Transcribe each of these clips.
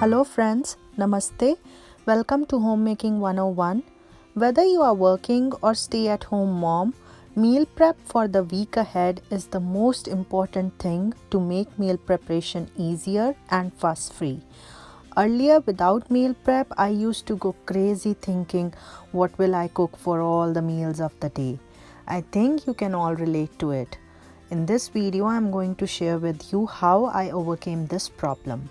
Hello friends, Namaste. Welcome to Homemaking 101. Whether you are working or stay at home mom, meal prep for the week ahead is the most important thing to make meal preparation easier and fuss free. Earlier, without meal prep, I used to go crazy thinking, what will I cook for all the meals of the day? I think you can all relate to it. In this video, I am going to share with you how I overcame this problem.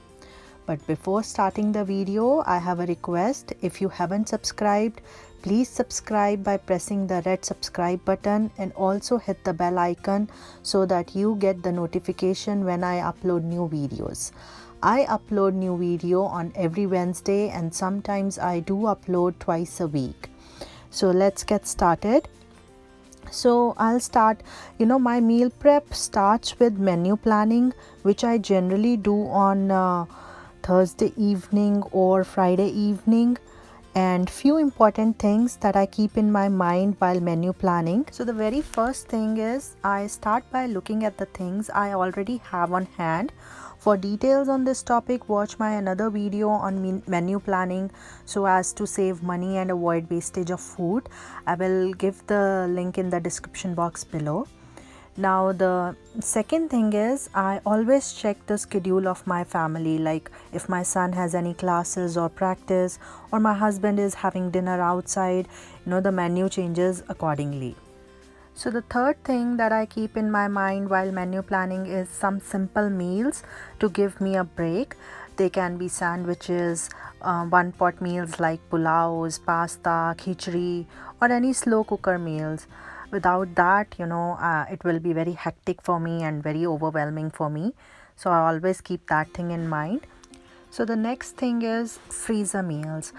But before starting the video, I have a request. If you haven't subscribed, please subscribe by pressing the red subscribe button and also hit the bell icon so that you get the notification when I upload new videos. I upload new video on every Wednesday and sometimes I do upload twice a week. So let's get started. So I'll start, my meal prep starts with menu planning, which I generally do on Thursday evening or Friday evening, and few important things that I keep in my mind while menu planning. So the very first thing is I start by looking at the things I already have on hand. For details on this topic, watch my another video on menu planning so as to save money and avoid wastage of food. I will give the link in the description box below. Now the second thing is I always check the schedule of my family, like if my son has any classes or practice or my husband is having dinner outside, the menu changes accordingly. So the third thing that I keep in my mind while menu planning is some simple meals to give me a break. They can be sandwiches, one pot meals like pulaus, pasta, khichdi, or any slow cooker meals. Without that, it will be very hectic for me and very overwhelming for me. So I always keep that thing in mind. So the next thing is freezer meals.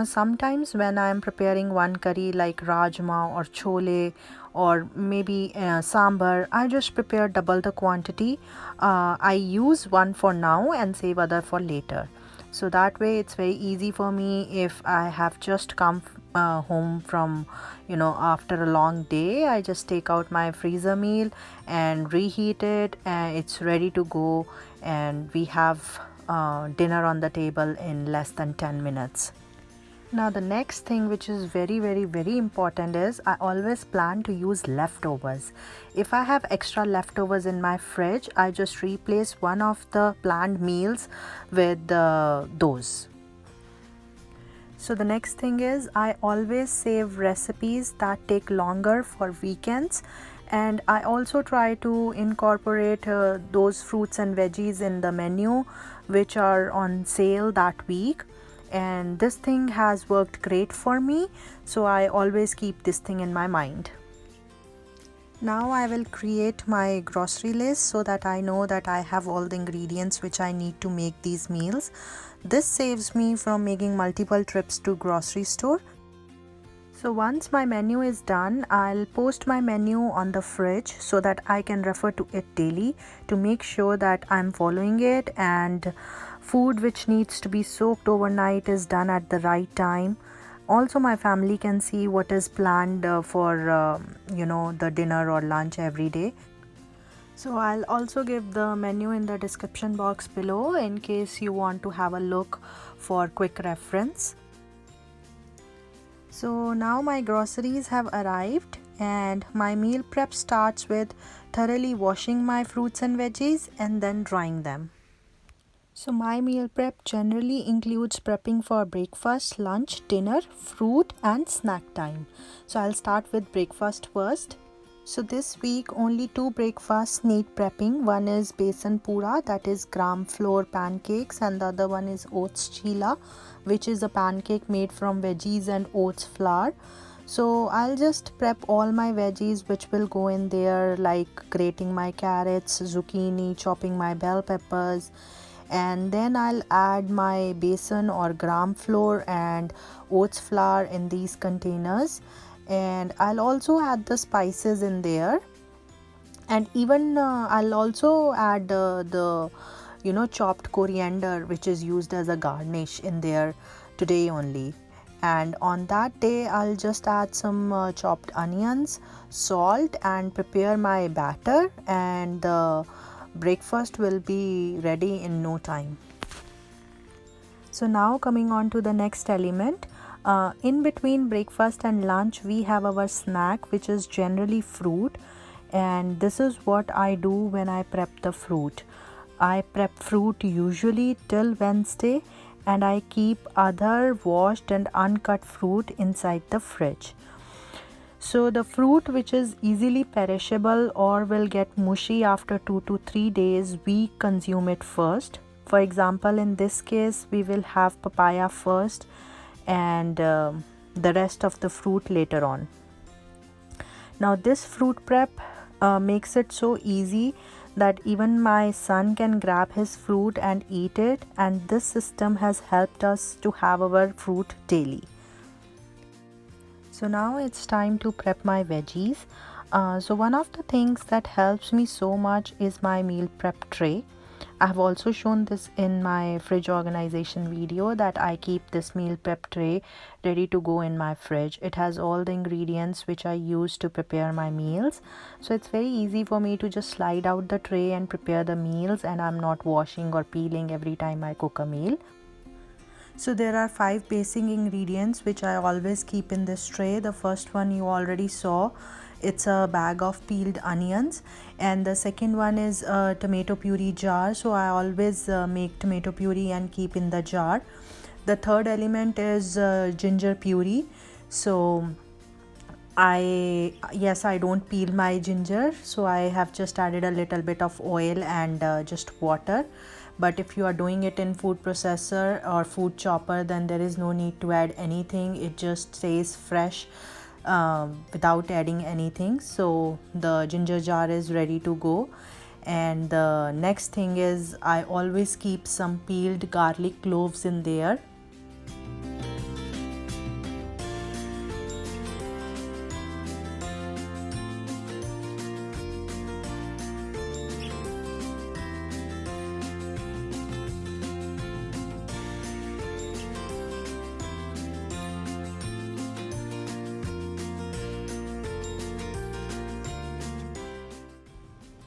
Sometimes when I'm preparing one curry like rajma or chole or maybe sambar, I just prepare double the quantity. I use one for now and save other for later. So that way it's very easy for me if I have just come home from after a long day. I just take out my freezer meal and reheat it and it's ready to go, and we have dinner on the table in less than 10 minutes. Now the next thing, which is very important, is I always plan to use leftovers. If I have extra leftovers in my fridge, I just replace one of the planned meals with those. So the next thing is I always save recipes that take longer for weekends, and I also try to incorporate those fruits and veggies in the menu which are on sale that week, and this thing has worked great for me, so I always keep this thing in my mind. Now I will create my grocery list so that I know that I have all the ingredients which I need to make these meals. This saves me from making multiple trips to grocery store. So once my menu is done, I'll post my menu on the fridge so that I can refer to it daily to make sure that I'm following it, and food which needs to be soaked overnight is done at the right time. Also my family can see what is planned for the dinner or lunch every day. So I'll also give the menu in the description box below in case you want to have a look for quick reference. So now my groceries have arrived and my meal prep starts with thoroughly washing my fruits and veggies and then drying them. So my meal prep generally includes prepping for breakfast, lunch, dinner, fruit and snack time. So I'll start with breakfast first. So this week only 2 breakfasts need prepping. One is besan pura, that is gram flour pancakes, and the other one is oats chila, which is a pancake made from veggies and oats flour. So I'll just prep all my veggies which will go in there, like grating my carrots, zucchini, chopping my bell peppers, and then I'll add my besan or gram flour and oats flour in these containers, and I'll also add the spices in there, and even I'll also add the chopped coriander which is used as a garnish in there today only. And on that day I'll just add some chopped onions, salt, and prepare my batter, and the breakfast will be ready in no time. So now coming on to the next element. In between breakfast and lunch we have our snack, which is generally fruit, and this is what I do when I prep the fruit. I prep fruit usually till Wednesday, and I keep other washed and uncut fruit inside the fridge. So the fruit which is easily perishable or will get mushy after 2 to 3 days, we consume it first. For example, in this case we will have papaya first and the rest of the fruit later on. Now this fruit prep makes it so easy that even my son can grab his fruit and eat it, and this system has helped us to have our fruit daily. So now it's time to prep my veggies. So one of the things that helps me so much is my meal prep tray. I have also shown this in my fridge organization video that I keep this meal prep tray ready to go in my fridge. It has all the ingredients which I use to prepare my meals. So it's very easy for me to just slide out the tray and prepare the meals, and I'm not washing or peeling every time I cook a meal. So there are 5 basic ingredients which I always keep in this tray. The first one you already saw. It's a bag of peeled onions, and the second one is a tomato puree jar. So I always make tomato puree and keep in the jar. The third element is ginger puree. So I don't peel my ginger, so I have just added a little bit of oil and just water. But if you are doing it in food processor or food chopper, then there is no need to add anything. It just stays fresh without adding anything. So the ginger jar is ready to go. And the next thing is I always keep some peeled garlic cloves in there.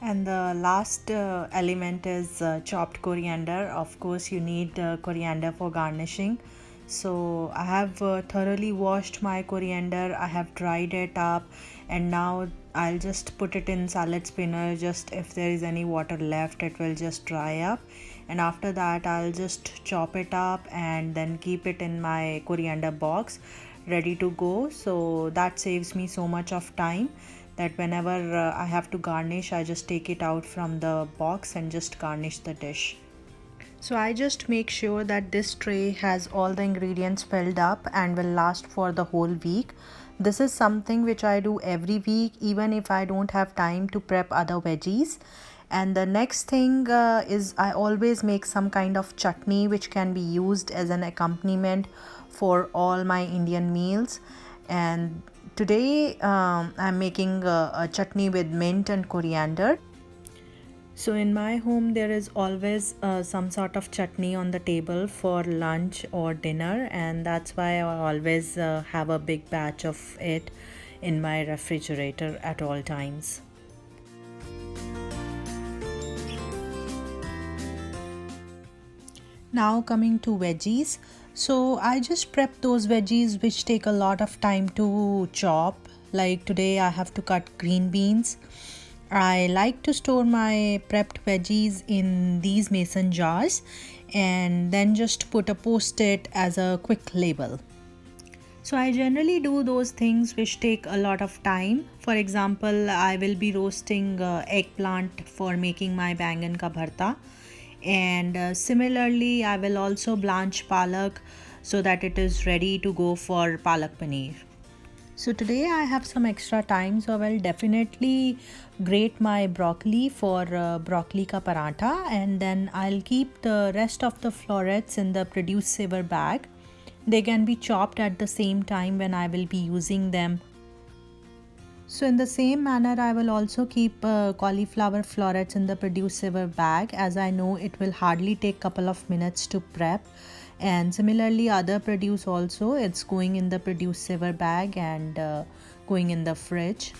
And the last element is chopped coriander. Of course, you need coriander for garnishing. So I have thoroughly washed my coriander. I have dried it up, and now I'll just put it in salad spinner. Just if there is any water left, it will just dry up. And after that, I'll just chop it up and then keep it in my coriander box ready to go. So that saves me so much of time that whenever I have to garnish, I just take it out from the box and just garnish the dish. So I just make sure that this tray has all the ingredients filled up and will last for the whole week. This is something which I do every week, even if I don't have time to prep other veggies. And the next thing is I always make some kind of chutney which can be used as an accompaniment for all my Indian meals. And today I'm making a chutney with mint and coriander. So in my home there is always some sort of chutney on the table for lunch or dinner, and that's why I always have a big batch of it in my refrigerator at all times. Now coming to veggies. So I just prep those veggies which take a lot of time to chop. Like today I have to cut green beans. I like to store my prepped veggies in these mason jars and then just put a post-it as a quick label. So I generally do those things which take a lot of time. For example, I will be roasting eggplant for making my bangan ka bharta. And similarly, I will also blanch palak so that it is ready to go for palak paneer. So today I have some extra time, so I will definitely grate my broccoli for broccoli ka paratha, and then I'll keep the rest of the florets in the produce saver bag. They can be chopped at the same time when I will be using them. So in the same manner, I will also keep cauliflower florets in the produce saver bag, as I know it will hardly take couple of minutes to prep. And similarly, other produce also, it's going in the produce saver bag and going in the fridge.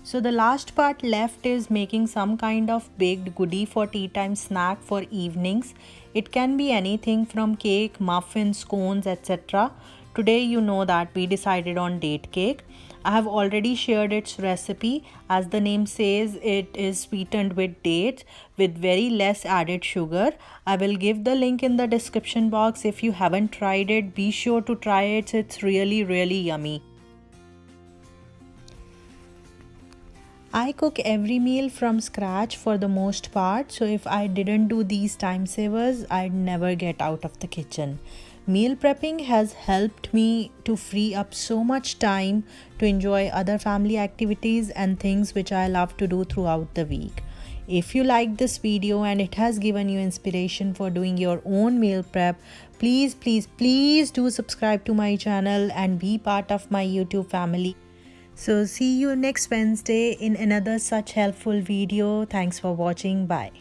So the last part left is making some kind of baked goodie for tea time snack for evenings. It can be anything from cake, muffins, cones, etc. Today you know that we decided on date cake. I have already shared its recipe. As the name says, it is sweetened with dates with very less added sugar. I will give the link in the description box. If you haven't tried it, be sure to try it. It's really yummy. I cook every meal from scratch for the most part, so if I didn't do these time savers, I'd never get out of the kitchen. Meal prepping has helped me to free up so much time to enjoy other family activities and things which I love to do throughout the week. If you liked this video and it has given you inspiration for doing your own meal prep, please do subscribe to my channel and be part of my YouTube family. So see you next Wednesday in another such helpful video. Thanks for watching. Bye.